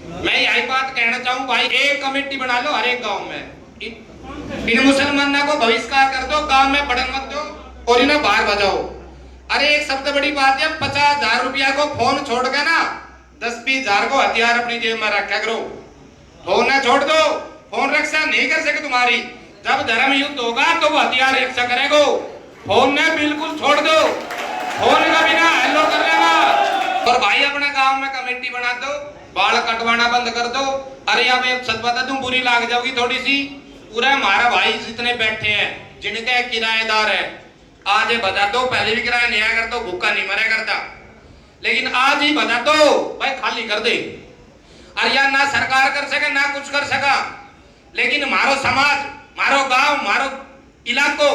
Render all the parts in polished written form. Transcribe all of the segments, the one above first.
मैं यही बात कहना चाहूँ भाई, एक कमेटी बना लो हर एक गांव में, इन मुसलमानों को बहिष्कार कर दो, गांव में बढ़न मत दो और इन्हें बाहर भजाओ। अरे एक सबसे बड़ी बात है, 50,000 रुपया को फोन छोड़ के ना 10-20,000 को हथियार अपनी जेब में रखा करो। फोन ना छोड़ दो, फोन रक्षा नहीं कर सके तुम्हारी। जब धर्म युद्ध होगा तो वो हथियार रक्षा करेगो। फोन ने बिल्कुल छोड़ दो, फोन का बिना हेलो कर लेगा। और भाई अपने गांव में कमेटी बना दो, बाल कटवाना बंद कर दो। अरे अब एक सच बता दूं, बुरी लाग जाओगी थोड़ी सी। पूरा हमारा भाई जितने बैठे हैं जिनके किराएदार है, आज ये बता दो, पहले भी किराया नहीं आया करता, भूखा नहीं मरा करता, लेकिन आज ही बता दो भाई खाली कर दे। अरे यार ना सरकार कर सके ना कुछ कर सका, लेकिन मारो समाज, मारो गांव, मारो इलाको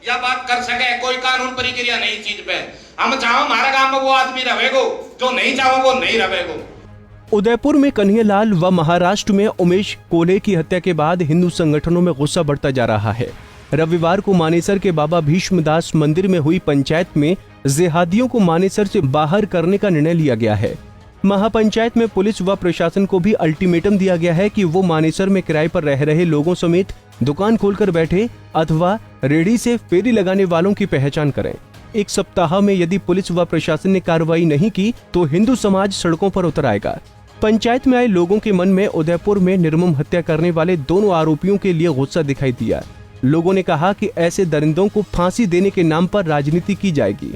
या बात कर सके। कोई कानून प्रक्रिया नहीं चीज पे। हम चाहो हमारे गांव में वो आदमी रहेगो, जो नहीं चाहो वो नहीं रहेगो। उदयपुर में कन्हैयालाल व महाराष्ट्र में उमेश कोले की हत्या के बाद हिंदू संगठनों में गुस्सा बढ़ता जा रहा है। रविवार को मानेसर के बाबा भीष्मदास मंदिर में हुई पंचायत में जिहादियों को मानेसर से बाहर करने का निर्णय लिया गया है। महापंचायत में पुलिस व प्रशासन को भी अल्टीमेटम दिया गया है कि वो मानेसर में किराए पर रह रहे लोगों समेत दुकान खोलकर बैठे अथवा रेहड़ी से फेरी लगाने वालों की पहचान करें। एक सप्ताह में यदि पुलिस व प्रशासन ने कार्रवाई नहीं की तो हिंदू समाज सड़कों पर उतर आएगा। पंचायत में आए लोगों के मन में उदयपुर में निर्मम हत्या करने वाले दोनों आरोपियों के लिए गुस्सा दिखाई दिया। लोगों ने कहा कि ऐसे दरिंदों को फांसी देने के नाम पर राजनीति की जाएगी।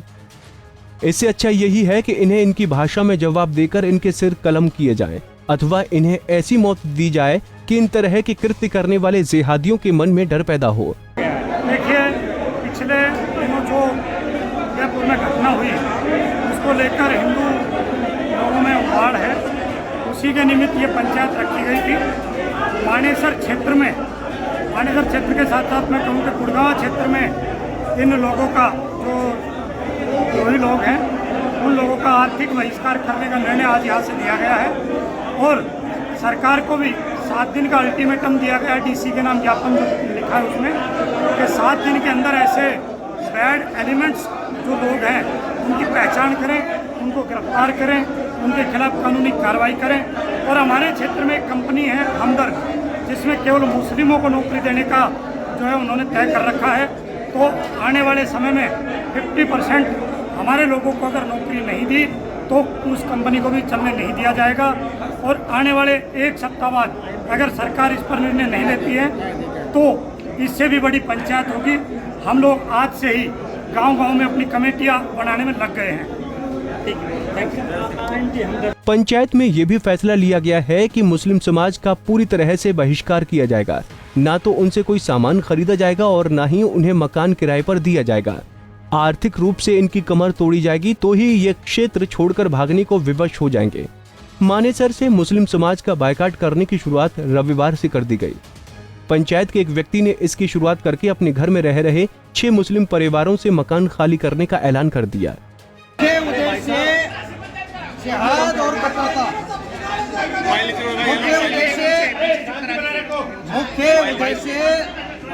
इससे अच्छा यही है कि इन्हें इनकी भाषा में जवाब देकर इनके सिर कलम किए जाएं, अथवा इन्हें ऐसी मौत दी जाए कि इन तरह के कृत्य करने वाले जिहादियों के मन में डर पैदा हो। देखिए, पिछले दिनों जो उदयपुर में घटना हुई उसको लेकर हिंदू लोगों में उबाड़ है। उसी के निमित्त ये पंचायत रखी गई थी। मानेसर क्षेत्र में, मानेसर क्षेत्र के साथ साथ मैं कहूँ कि गुड़गांव क्षेत्र में इन लोगों का जो ही लोग हैं उन लोगों का आर्थिक बहिष्कार करने का निर्णय आज यहाँ से लिया गया है। और सरकार को भी 7 दिन का अल्टीमेटम दिया गया है। डीसी के नाम ज्ञापन जो लिखा है उसमें कि 7 दिन के अंदर ऐसे बैड एलिमेंट्स जो लोग हैं उनकी पहचान करें, उनको गिरफ्तार करें, उनके खिलाफ कानूनी कार्रवाई करें। और हमारे क्षेत्र में एक कंपनी है हमदर्द, जिसमें केवल मुस्लिमों को नौकरी देने का जो है उन्होंने तय कर रखा है। तो आने वाले समय में 50% हमारे लोगों को अगर नौकरी नहीं दी तो उस कंपनी को भी चलने नहीं दिया जाएगा। और आने वाले एक सप्ताह बाद अगर सरकार इस पर निर्णय नहीं लेती है तो इससे भी बड़ी पंचायत होगी। हम लोग आज से ही गांव-गांव में अपनी कमेटियां बनाने में लग गए हैं। पंचायत में ये भी फैसला लिया गया है कि मुस्लिम समाज का पूरी तरह से बहिष्कार किया जाएगा। ना तो उनसे कोई सामान खरीदा जाएगा और ना ही उन्हें मकान किराए पर दिया जाएगा। आर्थिक रूप से इनकी कमर तोड़ी जाएगी तो ही ये क्षेत्र छोड़कर भागने को विवश हो जाएंगे। मानेसर से मुस्लिम समाज का बायकाट करने की शुरुआत रविवार से कर दी गई। पंचायत के एक व्यक्ति ने इसकी शुरुआत करके अपने घर में रह रहे 6 मुस्लिम परिवारों से मकान खाली करने का ऐलान कर दिया। जिहाद और कट्टरता मुख्य उद्देश्य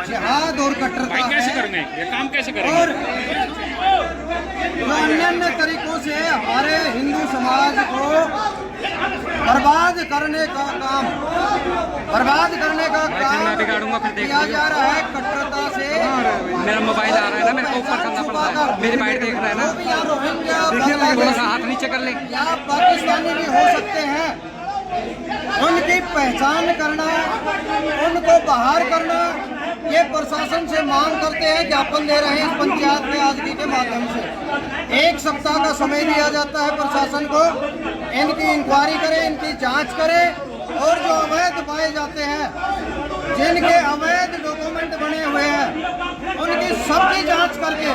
जिहाद और कट्टरता है। ये काम कैसे करेंगे? और अन्य तरीकों से हमारे हिंदू समाज को बर्बाद करने का काम किया जा रहा है। कट्टरता से मेरा मोबाइल आ रहा है ना, मेरे को ऊपर करना पड़ता है, मेरी बाइट देख रहा है ना। रोहिंग्या थोड़ा सा हाथ नीचे कर ले। या पाकिस्तानी भी हो सकते हैं, उनकी पहचान करना, उनको बाहर करना, ये प्रशासन से मांग करते हैं, ज्ञापन दे रहे हैं इस पंचायत में आजगी के माध्यम से। 1 सप्ताह का समय दिया जाता है प्रशासन को, इनकी इंक्वायरी करे, इनकी जांच करे और जो अवैध पाए जाते हैं, जिनके अवैध डॉक्यूमेंट बने हुए हैं, उनकी सबकी जांच करके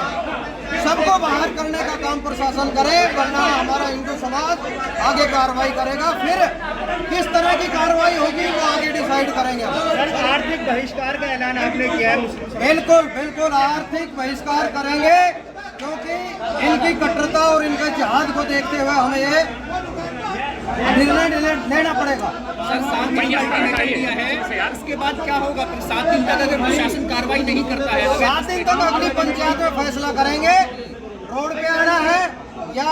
सबको बाहर करने का काम प्रशासन करे, वरना हमारा हिंदू समाज आगे कार्रवाई करेगा। फिर किस तरह की कार्रवाई होगी वो आगे डिसाइड करेंगे। आर्थिक बहिष्कार का ऐलान आपने किया है? बिल्कुल आर्थिक बहिष्कार करेंगे, क्योंकि इनकी कट्टरता और इनके जिहाद को देखते हुए हमें ये निर्णय लेना पड़ेगा। सर, 7 दिन दिया है, उसके बाद क्या होगा? 7 दिन तक अगर प्रशासन कार्रवाई नहीं करता है, 7 दिन तक अगली पंचायत में फैसला करेंगे। रोड पे आना है, या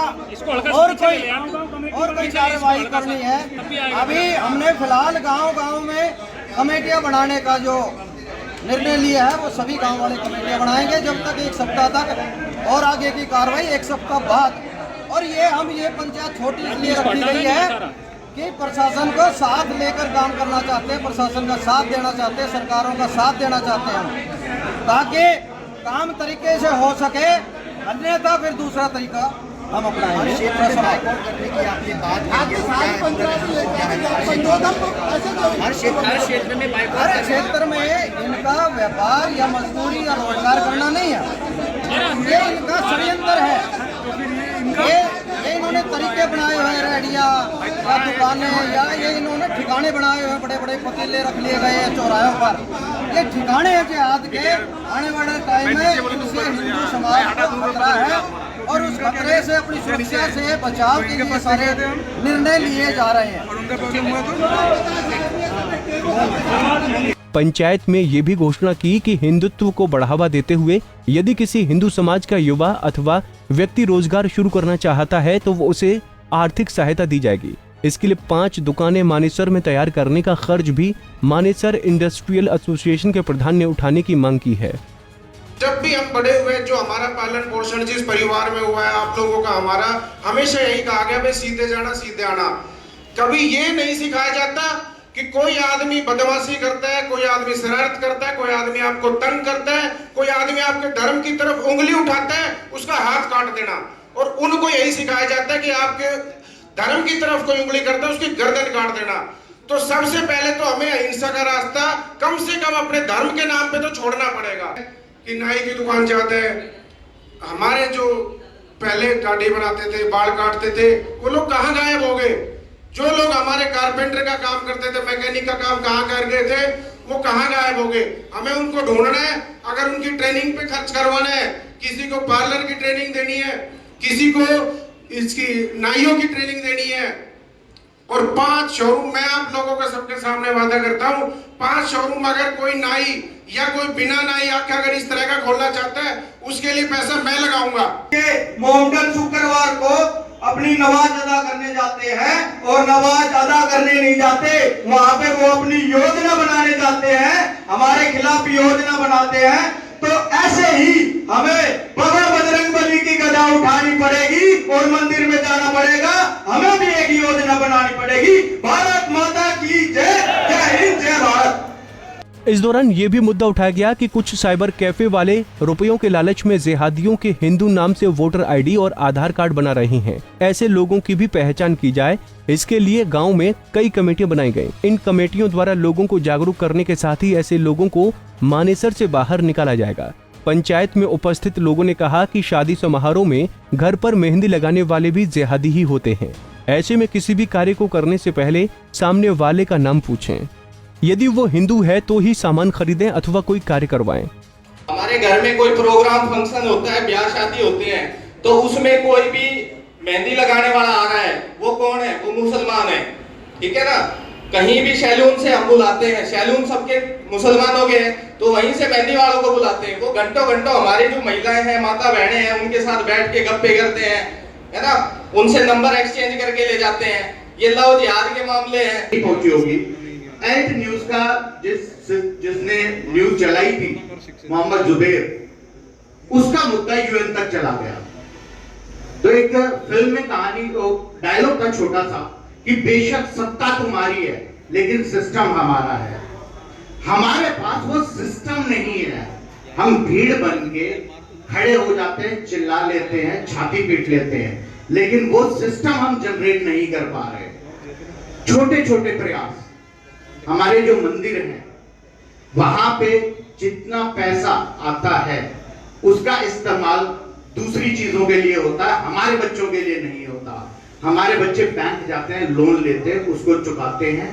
और कोई कार्रवाई करनी है। अभी हमने फिलहाल गांव-गांव में कमेटियां बनाने का जो निर्णय लिया है वो सभी गांव वाले कमेटियां बनाएंगे जब तक 1 सप्ताह तक, और आगे की कार्रवाई 1 सप्ताह बाद। और ये पंचायत छोटी इसलिए रखी गई है कि प्रशासन को साथ लेकर काम करना चाहते हैं, प्रशासन का साथ देना चाहते हैं, सरकारों का साथ देना चाहते हैं हम, ताकि काम तरीके से हो सके, अन्यथा फिर दूसरा तरीका हम अपनाएंगे। हर क्षेत्र में इनका व्यापार या मजदूरी या रोजगार करना नहीं है, ये इनका षड्यंत्र है। ये इन्होंने तरीके बनाए हुए हैं, रेहड़ियाँ या दुकानें, या ये इन्होंने ठिकाने बनाए हुए हैं, बड़े बड़े पतीले रख लिए गए हैं चौराहों पर। ये ठिकाने हैं जिहाद के। आने वाले टाइम में इनसे हिंदू समाज को खतरा है और उस खतरे से, अपनी सुरक्षा से बचाव के लिए सारे निर्णय लिए जा रहे हैं। पंचायत में ये भी घोषणा की कि हिंदुत्व को बढ़ावा देते हुए यदि किसी हिंदू समाज का युवा अथवा व्यक्ति रोजगार शुरू करना चाहता है तो वो उसे आर्थिक सहायता दी जाएगी। इसके लिए 5 दुकानें मानेसर में तैयार करने का खर्च भी मानेसर इंडस्ट्रियल एसोसिएशन के प्रधान ने उठाने की मांग की है। जब भी हम बड़े हुए, जो हमारा पालन पोषण जिस परिवार में हुआ है, आप लोगों का, हमारा हमेशा यही कहा गया भाई सीधे जाना सीधे आना। कभी ये नहीं सिखाया जाता कि कोई आदमी बदमाशी करता है, कोई आदमी शरारत करता है, कोई आदमी आपको तंग करता है, कोई आदमी आपके धर्म की तरफ उंगली उठाता है, उसका हाथ काट देना। और उनको यही सिखाया जाता है कि आपके धर्म की तरफ कोई उंगली करता है, उसकी गर्दन काट देना। तो सबसे पहले तो हमें अहिंसा का रास्ता कम से कम अपने धर्म के नाम पे तो छोड़ना पड़ेगा। कि नाई की दुकान जाते हैं, हमारे जो पहले दाढ़ी बनाते थे, बाल काटते थे, वो लोग कहाँ गायब हो गए? जो लोग हमारे कारपेंटर का काम करते थे, मैकेनिक का काम कहाँ कर गए थे, वो कहाँ गायब हो गए? हमें उनको ढूंढना है। अगर उनकी ट्रेनिंग पे खर्च करवाना है, किसी को पार्लर की ट्रेनिंग देनी है, किसी को इसकी नाइयों की ट्रेनिंग देनी है, और 5 शोरूम, मैं आप लोगों के सबके सामने वादा करता हूँ, 5 शोरूम अगर कोई नाई या कोई बिना नाई आके अगर इस तरह का खोलना चाहता है, उसके लिए पैसा मैं लगाऊंगा। मोहम्मद शुक्रवार को अपनी नमाज अदा करने जाते हैं और नमाज अदा करने नहीं जाते, वहां पे वो अपनी योजना बनाने जाते हैं, हमारे खिलाफ योजना बनाते हैं। तो ऐसे ही हमें बाबा बजरंगबली की गदा उठानी पड़ेगी और मंदिर में जाना पड़ेगा। हमें भी एक योजना बनानी पड़ेगी। भारत माता की जय, जय हिंद, जय भारत। इस दौरान ये भी मुद्दा उठाया गया कि कुछ साइबर कैफे वाले रुपयों के लालच में जिहादियों के हिंदू नाम से वोटर आईडी और आधार कार्ड बना रहे हैं। ऐसे लोगों की भी पहचान की जाए, इसके लिए गांव में कई कमेटियां बनाई गई। इन कमेटियों द्वारा लोगों को जागरूक करने के साथ ही ऐसे लोगों को मानेसर से बाहर निकाला जाएगा। पंचायत में उपस्थित लोगों ने कहा कि शादी समारोह में घर पर मेहंदी लगाने वाले भी जिहादी ही होते हैं। ऐसे में किसी भी कार्य को करने से पहले सामने वाले का नाम पूछें। यदि वो हिंदू है तो ही सामान खरीदें अथवा कोई कार्य करवाएं। हमारे घर में कोई प्रोग्राम फंक्शन होता है, ब्याह शादी होते हैं, तो उसमें कोई भी मेहंदी लगाने वाला आ रहा है, वो कौन है? वो मुसलमान है, ठीक है ना। कहीं भी सैलून से हम बुलाते हैं, सैलून सबके मुसलमानों के हैं, तो वहीं से मेहंदी वालों को बुलाते हैं। वो घंटों घंटों हमारी जो महिलाएं हैं, माता बहनें हैं, उनके साथ बैठ के गप्पे करते हैं, है ना, उनसे नंबर एक्सचेंज करके ले जाते हैं। ये लव जिहाद के मामले हैं। पहुंची होगी एंट न्यूज का जिसने न्यूज चलाई थी, मोहम्मद जुबैर, उसका मुद्दा यूएन तक चला गया। तो एक फिल्म में कहानी डायलॉग था छोटा सा कि बेशक सत्ता तुम्हारी है लेकिन सिस्टम हमारा है। हमारे पास वो सिस्टम नहीं है। हम भीड़ बन के खड़े हो जाते हैं, चिल्ला लेते हैं, छाती पीट लेते हैं, लेकिन वो सिस्टम हम जनरेट नहीं कर पा रहे। छोटे छोटे प्रयास, हमारे जो मंदिर हैं वहां पे जितना पैसा आता है उसका इस्तेमाल दूसरी चीजों के लिए होता है, हमारे बच्चों के लिए नहीं होता। हमारे बच्चे बैंक जाते हैं, लोन लेते हैं, उसको चुकाते हैं,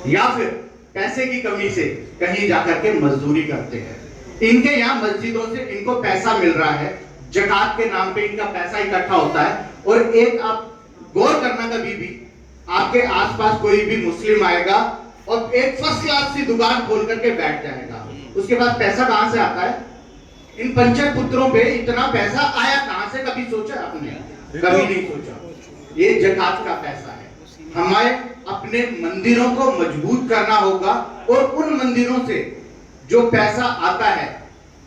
या फिर पैसे की कमी से कहीं जाकर के मजदूरी करते हैं। इनके यहाँ मस्जिदों से इनको पैसा मिल रहा है, ज़कात के नाम पे इनका पैसा इकट्ठा होता है। और एक आप गौर करना, कभी भी आपके आसपास कोई भी मुस्लिम आएगा और एक फर्स्ट क्लास की दुकान खोल करके बैठ जाएगा, उसके पास पैसा कहां से आता है? इन पंचर पुत्रों पे इतना पैसा आया कहां से, कभी सोचा आपने? कभी नहीं सोचा। ये जकात का पैसा है। हमें अपने मंदिरों को मजबूत करना होगा और उन मंदिरों से जो पैसा आता है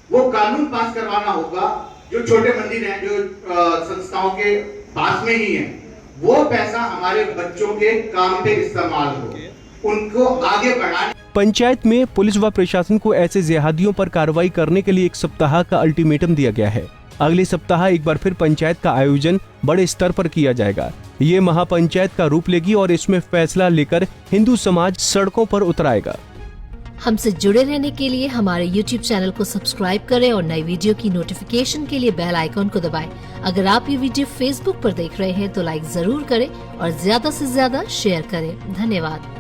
वो कानून पास करवाना होगा। जो छोटे मंदिर हैं, जो संस्थाओं के पास में ही हैं, वो पैसा हमारे बच्चों के काम पे इस्तेमाल हो, उनको आगे बढ़ाने। पंचायत में पुलिस व प्रशासन को ऐसे जिहादियों पर कार्रवाई करने के लिए 1 सप्ताह का अल्टीमेटम दिया गया है। अगले सप्ताह एक बार फिर पंचायत का आयोजन बड़े स्तर पर किया जाएगा। ये महापंचायत का रूप लेगी और इसमें फैसला लेकर हिंदू समाज सड़कों पर उतर आएगा। हमसे जुड़े रहने के लिए हमारे YouTube चैनल को सब्सक्राइब करें और नई वीडियो की नोटिफिकेशन के लिए बेल आइकॉन को दबाएं। अगर आप ये वीडियो Facebook पर देख रहे हैं तो लाइक जरूर करें और ज्यादा से ज्यादा शेयर करें। धन्यवाद।